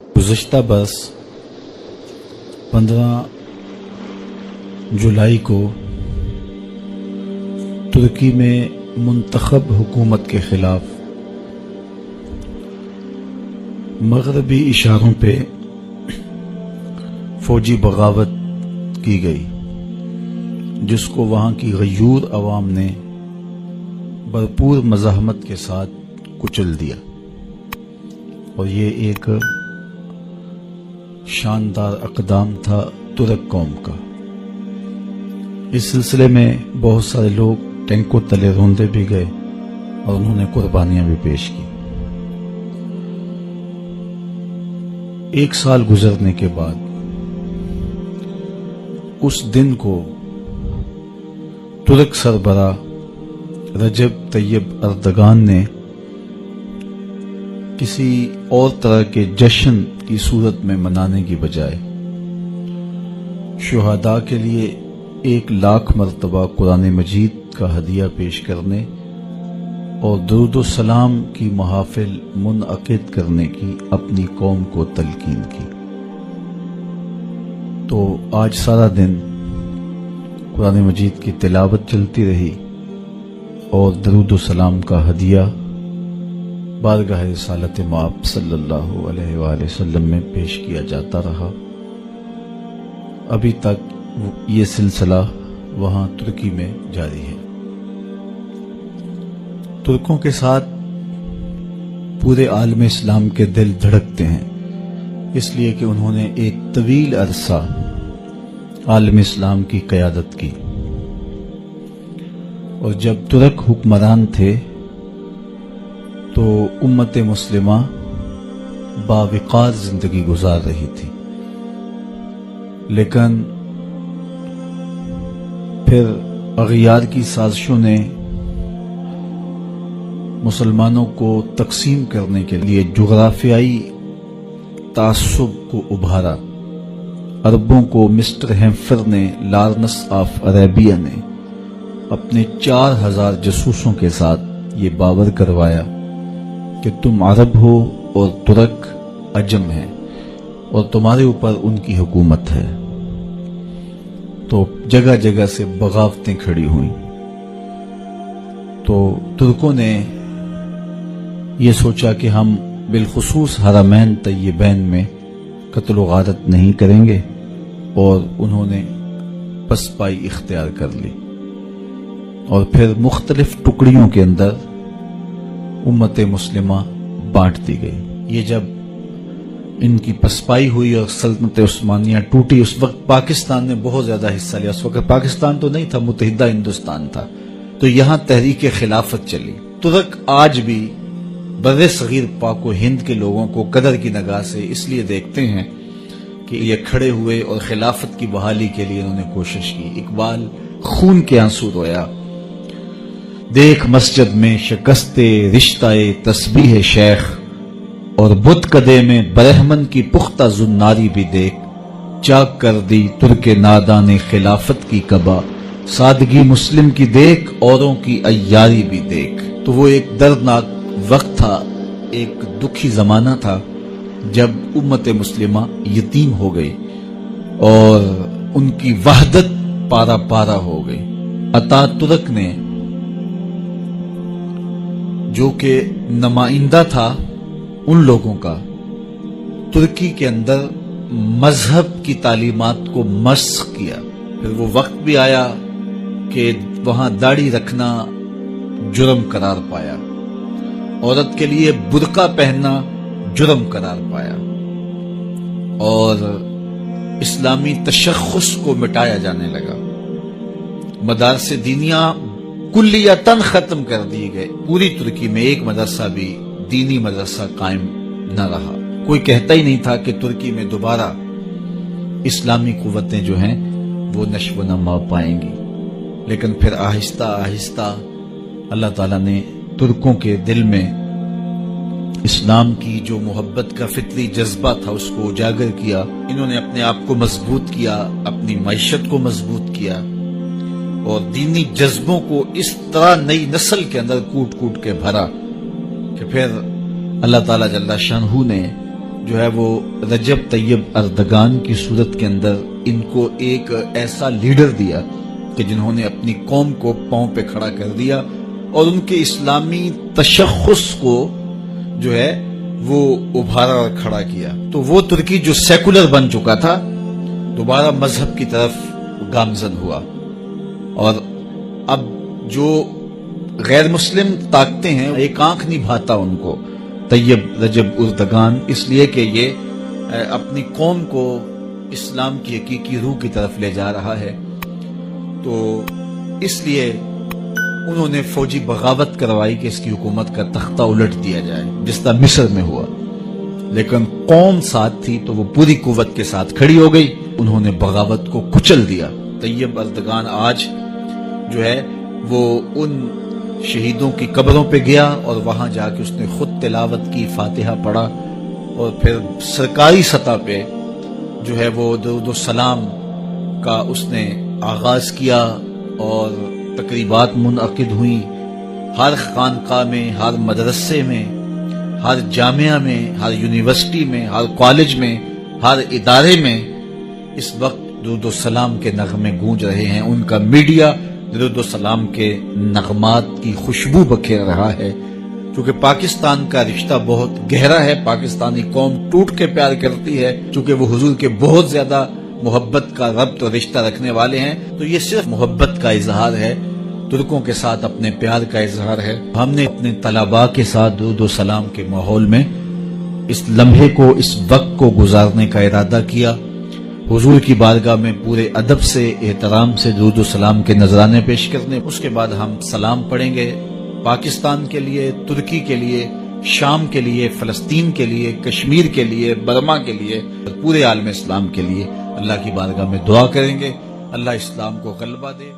گزشتہ برس 15 جولائی کو ترکی میں منتخب حکومت کے خلاف مغربی اشاروں پہ فوجی بغاوت کی گئی، جس کو وہاں کی غیور عوام نے بھرپور مزاحمت کے ساتھ کچل دیا، اور یہ ایک شاندار اقدام تھا ترک قوم کا۔ اس سلسلے میں بہت سارے لوگ ٹینکوں تلے روندے بھی گئے اور انہوں نے قربانیاں بھی پیش کی۔ ایک سال گزرنے کے بعد اس دن کو ترک سربراہ رجب طیب اردگان نے کسی اور طرح کے جشن کی صورت میں منانے کی بجائے شہداء کے لیے 1,00,000 مرتبہ قرآن مجید کا ہدیہ پیش کرنے اور درود و سلام کی محافل منعقد کرنے کی اپنی قوم کو تلقین کی۔ تو آج سارا دن قرآن مجید کی تلاوت چلتی رہی اور درود و سلام کا ہدیہ بارگاہ رسالت مآب صلی اللہ علیہ وآلہ وسلم میں پیش کیا جاتا رہا۔ ابھی تک یہ سلسلہ وہاں ترکی میں جاری ہے۔ ترکوں کے ساتھ پورے عالم اسلام کے دل دھڑکتے ہیں، اس لیے کہ انہوں نے ایک طویل عرصہ عالم اسلام کی قیادت کی، اور جب ترک حکمران تھے تو امت مسلمہ باوقار زندگی گزار رہی تھی، لیکن پھر اغیار کی سازشوں نے مسلمانوں کو تقسیم کرنے کے لیے جغرافیائی تعصب کو ابھارا۔ عربوں کو مسٹر ہیمفر نے، لارنس آف عربیہ نے اپنے 4,000 جاسوسوں کے ساتھ یہ باور کروایا کہ تم عرب ہو اور ترک عجم ہیں اور تمہارے اوپر ان کی حکومت ہے۔ تو جگہ جگہ سے بغاوتیں کھڑی ہوئیں۔ تو ترکوں نے یہ سوچا کہ ہم بالخصوص حرمین طیبین میں قتل و غارت نہیں کریں گے، اور انہوں نے پسپائی اختیار کر لی، اور پھر مختلف ٹکڑیوں کے اندر امت مسلمہ بانٹ دی گئی۔ یہ جب ان کی پسپائی ہوئی اور سلطنت عثمانیہ ٹوٹی، اس وقت پاکستان نے بہت زیادہ حصہ لیا۔ اس وقت پاکستان تو نہیں تھا، متحدہ ہندوستان تھا، تو یہاں تحریک خلافت چلی۔ ترک آج بھی بر صغیر پاک و ہند کے لوگوں کو قدر کی نگاہ سے اس لیے دیکھتے ہیں کہ یہ کھڑے ہوئے اور خلافت کی بحالی کے لیے انہوں نے کوشش کی۔ اقبال خون کے آنسو رویا، دیکھ مسجد میں شکست رشتہ تسبیح شیخ، اور بت کدے میں برہمن کی پختہ زناری بھی دیکھ، چاک کر دی ترک نادان خلافت کی قبا، سادگی مسلم کی دیکھ اوروں کی عیاری بھی دیکھ۔ تو وہ ایک دردناک وقت تھا، ایک دکھی زمانہ تھا جب امت مسلمہ یتیم ہو گئی اور ان کی وحدت پارا پارا ہو گئی۔ عطا ترک نے، جو کہ نمائندہ تھا ان لوگوں کا، ترکی کے اندر مذہب کی تعلیمات کو مسخ کیا۔ پھر وہ وقت بھی آیا کہ وہاں داڑھی رکھنا جرم قرار پایا، عورت کے لیے برقع پہننا جرم قرار پایا، اور اسلامی تشخص کو مٹایا جانے لگا۔ مدارس دینیہ کلیتاً ختم کر دیے گئے۔ پوری ترکی میں ایک مدرسہ بھی دینی مدرسہ قائم نہ رہا۔ کوئی کہتا ہی نہیں تھا کہ ترکی میں دوبارہ اسلامی قوتیں جو ہیں وہ نشو و نما پائیں گی۔ لیکن پھر آہستہ آہستہ اللہ تعالیٰ نے ترکوں کے دل میں اسلام کی جو محبت کا فطری جذبہ تھا اس کو اجاگر کیا۔ انہوں نے اپنے آپ کو مضبوط کیا، اپنی معیشت کو مضبوط کیا، اور دینی جذبوں کو اس طرح نئی نسل کے اندر کوٹ کوٹ کے بھرا کہ پھر اللہ تعالیٰ جل شانہ نے جو ہے وہ رجب طیب اردگان کی صورت کے اندر ان کو ایک ایسا لیڈر دیا کہ جنہوں نے اپنی قوم کو پاؤں پہ کھڑا کر دیا اور ان کے اسلامی تشخص کو جو ہے وہ ابھارا اور کھڑا کیا. تو وہ ترکی جو سیکولر بن چکا تھا دوبارہ مذہب کی طرف گامزن ہوا، اور اب جو غیر مسلم طاقتیں ہیں ایک آنکھ نہیں بھاتا ان کو طیب رجب اردگان، اس لیے کہ یہ اپنی قوم کو اسلام کی حقیقی روح کی طرف لے جا رہا ہے. تو اس لیے انہوں نے فوجی بغاوت کروائی کہ اس کی حکومت کا تختہ الٹ دیا جائے، جس طرح مصر میں ہوا. لیکن قوم ساتھ تھی تو وہ پوری قوت کے ساتھ کھڑی ہو گئی، انہوں نے بغاوت کو کچل دیا. طیب اردگان آج جو ہے وہ ان شہیدوں کی قبروں پہ گیا اور وہاں جا کے اس نے خود تلاوت کی، فاتحہ پڑھا، اور پھر سرکاری سطح پہ جو ہے وہ درود و سلام کا اس نے آغاز کیا اور تقریبات منعقد ہوئیں. ہر خانقاہ میں، ہر مدرسے میں، ہر جامعہ میں، ہر یونیورسٹی میں، ہر کالج میں، ہر ادارے میں اس وقت درود و سلام کے نغمے گونج رہے ہیں. ان کا میڈیا درود و سلام کے نغمات کی خوشبو بکھیر رہا ہے. چونکہ پاکستان کا رشتہ بہت گہرا ہے، پاکستانی قوم ٹوٹ کے پیار کرتی ہے، چونکہ وہ حضور کے بہت زیادہ محبت کا ربط اور رشتہ رکھنے والے ہیں. تو یہ صرف محبت کا اظہار ہے، ترکوں کے ساتھ اپنے پیار کا اظہار ہے. ہم نے اپنے طلباء کے ساتھ درود و سلام کے ماحول میں اس لمحے کو، اس وقت کو گزارنے کا ارادہ کیا. حضور کی بارگاہ میں پورے ادب سے، احترام سے درود و سلام کے نذرانے پیش کرنے، اس کے بعد ہم سلام پڑھیں گے پاکستان کے لیے، ترکی کے لیے، شام کے لیے، فلسطین کے لیے، کشمیر کے لیے، برما کے لیے، پورے عالم اسلام کے لیے اللہ کی بارگاہ میں دعا کریں گے. اللہ اسلام کو غلبہ دے.